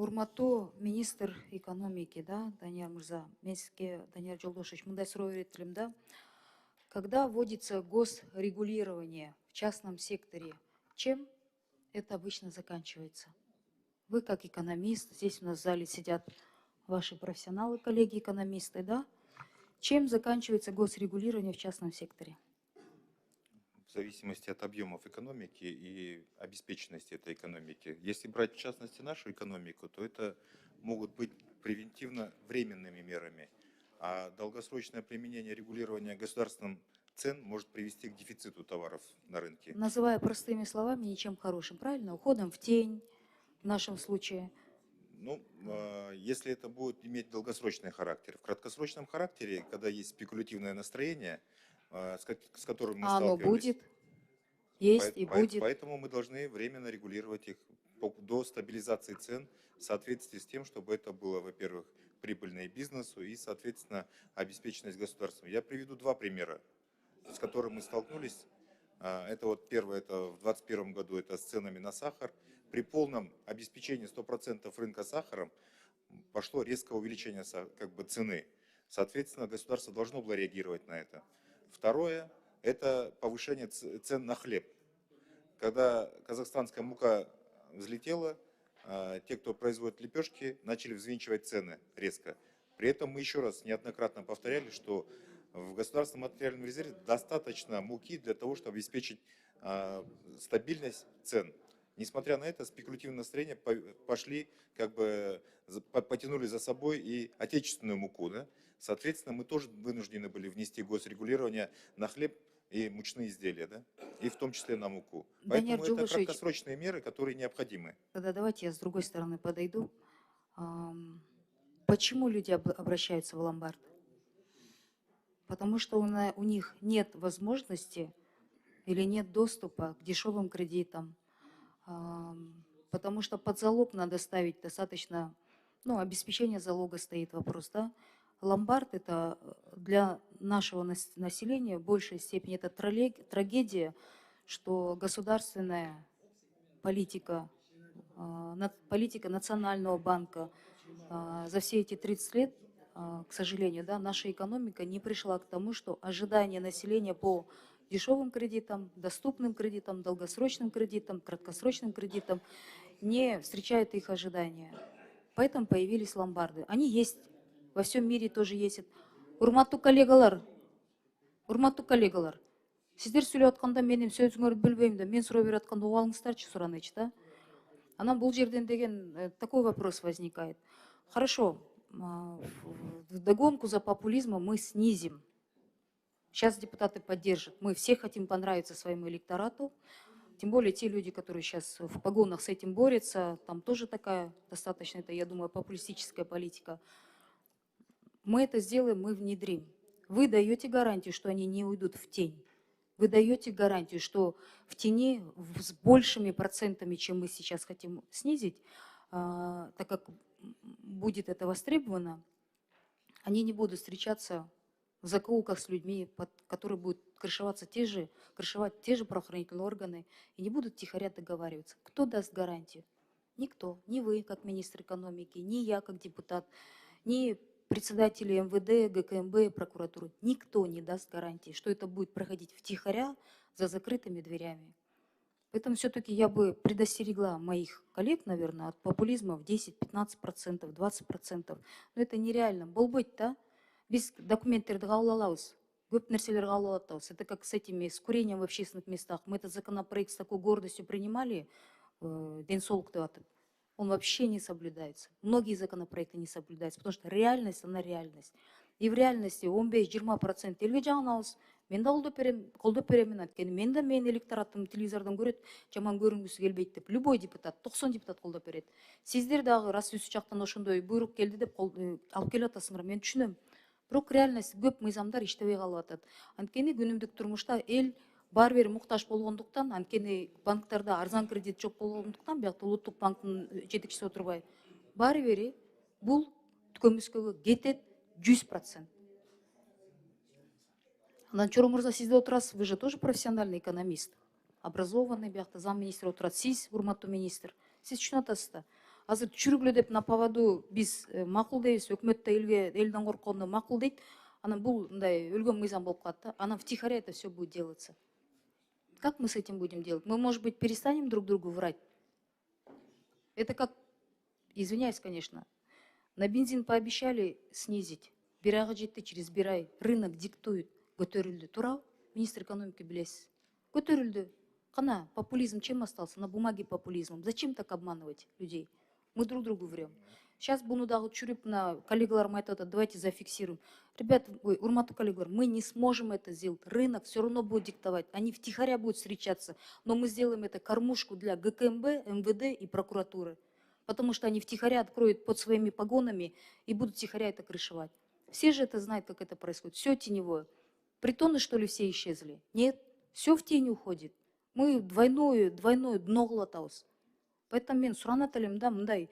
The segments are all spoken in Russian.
Урматтуу министр экономики, да, Данияр Мырза, мен сизге, Данияр Жолдошевич, мындай суроо берет элем да. Когда вводится госрегулирование в частном секторе, чем это обычно заканчивается? Вы как экономист, здесь у нас в зале сидят ваши профессионалы, коллеги-экономисты, да? Чем заканчивается госрегулирование в частном секторе? В зависимости от объемов экономики и обеспеченности этой экономики. Если брать в частности нашу экономику, то это могут быть превентивно временными мерами, а долгосрочное применение регулирования государственным цен может привести к дефициту товаров на рынке. Называя простыми словами, ничем хорошим, правильно? Уходом в тень в нашем случае. Ну, если это будет иметь долгосрочный характер. В краткосрочном характере, когда есть спекулятивное настроение, с которым мы А оно сталкивались, будет, есть и будет. поэтому мы должны временно регулировать их до стабилизации цен в соответствии с тем, чтобы это было, во-первых, прибыльно и бизнесу и, соответственно, обеспеченность государством. Я приведу два примера, с которыми мы столкнулись. Это вот первое, это в 2021 году, это с ценами на сахар. При полном обеспечении 100% рынка сахаром пошло резкое увеличение цены. Соответственно, государство должно было реагировать на это. Второе, это повышение цен на хлеб. Когда казахстанская мука взлетела, те, кто производит лепешки, начали взвинчивать цены резко. При этом мы еще раз неоднократно повторяли, что в государственном материальном резерве достаточно муки для того, чтобы обеспечить стабильность цен. Несмотря на это, спекулятивные настроения пошли, потянули за собой и отечественную муку. Да? Соответственно, мы тоже вынуждены были внести госрегулирование на хлеб и мучные изделия, да? И в том числе на муку. Данияр Поэтому это Жолдошевич, краткосрочные меры, которые необходимы. тогда давайте я с другой стороны подойду. Почему люди обращаются в ломбард? Потому что у них нет возможности или нет доступа к дешевым кредитам. Потому что под залог надо ставить достаточно, ну, обеспечение залога стоит вопрос, да. Ломбард это для нашего населения в большей степени это трагедия, что государственная политика, политика Национального банка за все эти 30 лет, к сожалению, да, наша экономика не пришла к тому, что ожидания населения по дешевым кредитам, доступным кредитам, долгосрочным кредитам, краткосрочным кредитам не встречают их ожидания. Поэтому появились ломбарды. Они есть, во всем мире тоже есть. Урматтуу коллегалар, сіздер сөйлеп жатқанда мен сөзіңерді білбеймін да, мен сұрау беріп жатқанда уағыңыздаршы сұранайыншы да. Анан бұл жерден деген такой вопрос возникает. Хорошо, вдогонку за популизмом мы снизим. Сейчас депутаты поддержат. Мы все хотим понравиться своему электорату. Тем более те люди, которые сейчас в погонах с этим борются, там тоже такая достаточно, это, я думаю, популистическая политика. Мы это сделаем, мы внедрим. Вы даете гарантию, что они не уйдут в тень. Вы даете гарантию, что в тени с большими процентами, чем мы сейчас хотим снизить, так как будет это востребовано, они не будут встречаться в закоулках с людьми, которые будут крышевать те же правоохранительные органы и не будут тихоря договариваться. Кто даст гарантию? Никто. Ни вы, как министр экономики, ни я, как депутат, ни председатели МВД, ГКМБ, прокуратуры. Никто не даст гарантии, что это будет проходить втихаря за закрытыми дверями. Поэтому все-таки я бы предостерегла моих коллег, наверное, от популизма в 10-15%, 20%. Но это нереально. Болбойт, да? Без документтерді қабыл алабыз. Көп нәрселер қабыл алабыз. Это как с курением в общественных местах. Мы этот законопроект с такой гордостью принимали, денсолог деп атып. Он вообще не соблюдается. Многие законопроекты не соблюдаются, потому что реальность, она реальность. И в реальности 15-20% елге жағынауыз, мен де қолдап беремін, өйткені мен де менің электоратым телевизордан көреді, жаман көрінгісі келбейді деп. Любой депутат, 90 депутат қолдап береді. Сіздер дағы рас өз жақтан ошондой буйрук келді деп алып келіп атасыңдар, мен түшүнөм. Бирок реальность көп мыйзамдар иштебей калып атат. Анткени күнүмдүк турмушта эл бар бир муктаж болгондуктан, анткени банктарда арзан кредит жок болгондуктан, биякта улуттук банктын жетекчиси отурбай, баары бири бул көмүскөгө кетет 100%. Анан Чоро Мырза, сиз де отурасыз, вы же тоже профессиональный экономист, образованный, биякта замминистр отурат. Сиз, урматтуу министр, сиз түшүнүп атасыз да. азыр түшүргүлө деп на поводу биз макул дейбиз, өкмөт да элден корккондо макул дейт. Анан бул мындай өлгөн мыйзам болуп калат да. Анан втихаря это все будет делаться. Как мы с этим будем делать? Мы, может быть, перестанем друг другу врать? Это как, извиняюсь, конечно, на бензин пообещали снизить. Бир айга жетти, через бир ай рынок диктует. Көтөрүлдү. Туурабы? Министр экономики билесиз. Көтөрүлдү. Кана, популизм чем остался? На бумаге популизмом. Зачем так обманывать людей? Мы друг другу врем. Сейчас буну дагы түшүрүп, на коллегаларым айтып атат, давайте зафиксируем. Ребята, урматтуу коллегалар, мы не сможем это сделать. Рынок все равно будет диктовать. Они втихаря будут встречаться. Но мы сделаем это кормушку для ГКМБ, МВД и прокуратуры. Потому что они втихаря откроют под своими погонами и будут втихаря это крышевать. Все же это знают, как это происходит. Все теневое. Притоны, что ли, все исчезли? Нет. Все в тень уходит. Мы двойное дно глотаус. Поэтому мен суранат элем, да, мындай.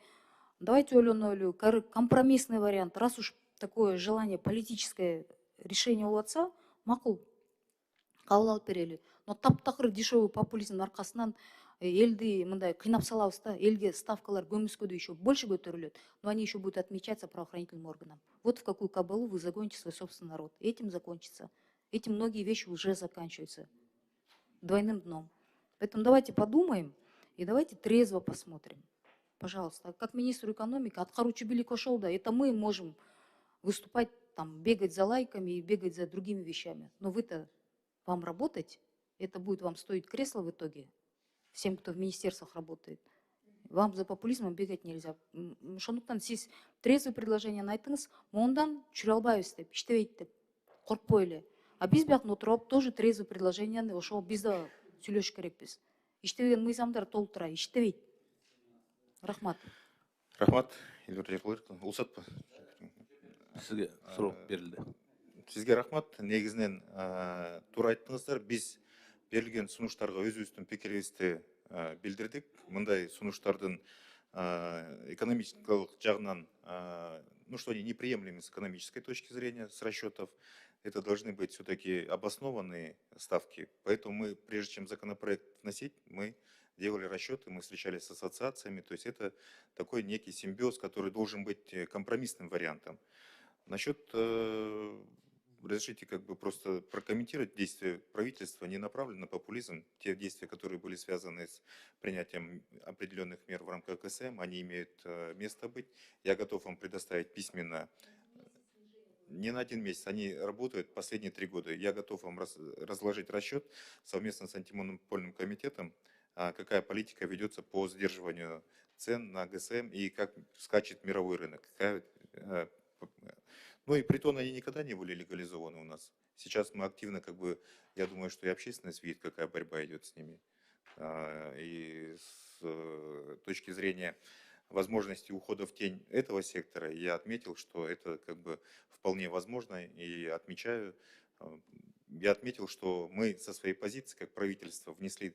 Давайте ойлонолу, компромиссный вариант. Раз уж такое желание, политическое решение у отца, макул, кабыл алып берели. Но таптакыр дешевый популизмдин аркасынан элди мындай кыйнап салабыз да, элге ставкалар көмүскөдө еще больше көтөрүлөт, но они еще будут отмечаться правоохранительным органам. Вот в какую кабалу вы загоните свой собственный народ. Этим закончится. Этим многие вещи уже заканчиваются двойным дном. Поэтому давайте подумаем и давайте трезво посмотрим. Пожалуйста, как министр экономики, аткаруучу бийлик ошол да, это мы можем выступать, там, бегать за лайками и бегать за другими вещами. Но вы-то, вам работать, это будет вам стоить кресла в итоге, всем, кто в министерствах работает. Вам за популизмом бегать нельзя. Ошондуктан сиз трезвый предложение айтыңыз, мондан чүрө албайбыз деп, иштебейт деп, коркпой эле. А биз биякта отуруп тоже трезвый предложенияны ошол биз да сүйлөшүш керекпиз. Иштебеген мыйзамдар толтура, иштебейт. Рахмат. Рахмат, Эльвира Жакулбаевна. Улсатпа. Сізге суроо берилди. Сизге рахмат. Негизинен туура айттыңыздар. Биз берилген сунуштарга өзүбүздүн пикирибизди билдирдик. Мындай сунуштардын экономических жагынан, ну что они неприемлемы с экономической точки зрения, с расчетов. Это должны быть все-таки обоснованные ставки. Поэтому мы, прежде чем законопроект вносить, мы делали расчеты, мы встречались с ассоциациями. То есть это такой некий симбиоз, который должен быть компромиссным вариантом. Насчет, разрешите как бы просто прокомментировать действия правительства, не направлены на популизм. Те действия, которые были связаны с принятием определенных мер в рамках КСМ, они имеют место быть. Я готов вам предоставить письменно. Не на 1 месяц, они работают последние 3 года. Я готов вам разложить расчет совместно с антимонопольным комитетом, какая политика ведется по сдерживанию цен на ГСМ и как скачет мировой рынок. Ну и притоны они никогда не были легализованы у нас. Сейчас мы активно, как бы, я думаю, что и общественность видит, какая борьба идет с ними. И с точки зрения возможности ухода в тень этого сектора, я отметил, что это как бы вполне возможно, и отмечаю, я отметил, что мы со своей позиции, как правительство, внесли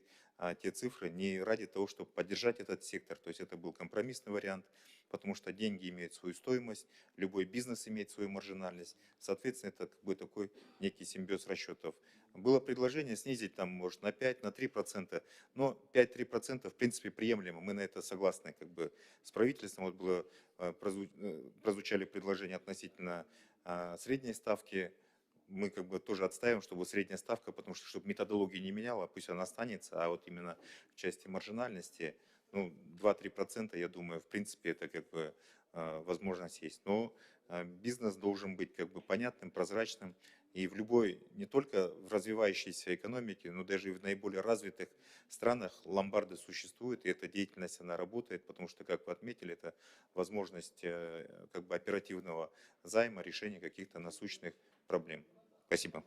те цифры не ради того, чтобы поддержать этот сектор, то есть это был компромиссный вариант, потому что деньги имеют свою стоимость, любой бизнес имеет свою маржинальность, соответственно, это как бы такой некий симбиоз расчетов. Было предложение снизить там, может, на 5, на 3%, но 5-3% в принципе приемлемо, мы на это согласны как бы с правительством. Вот было, прозвучали предложения относительно средней ставки, мы как бы тоже отстаиваем, чтобы средняя ставка, потому что чтобы методология не меняла, пусть она останется, а вот именно в части маржинальности, ну, 2-3%, я думаю, в принципе, это как бы возможность есть. Но бизнес должен быть как бы понятным, прозрачным, и в любой, не только в развивающейся экономике, но даже и в наиболее развитых странах ломбарды существуют, и эта деятельность, она работает, потому что, как вы отметили, это возможность как бы оперативного займа, решения каких-то насущных проблем. Спасибо.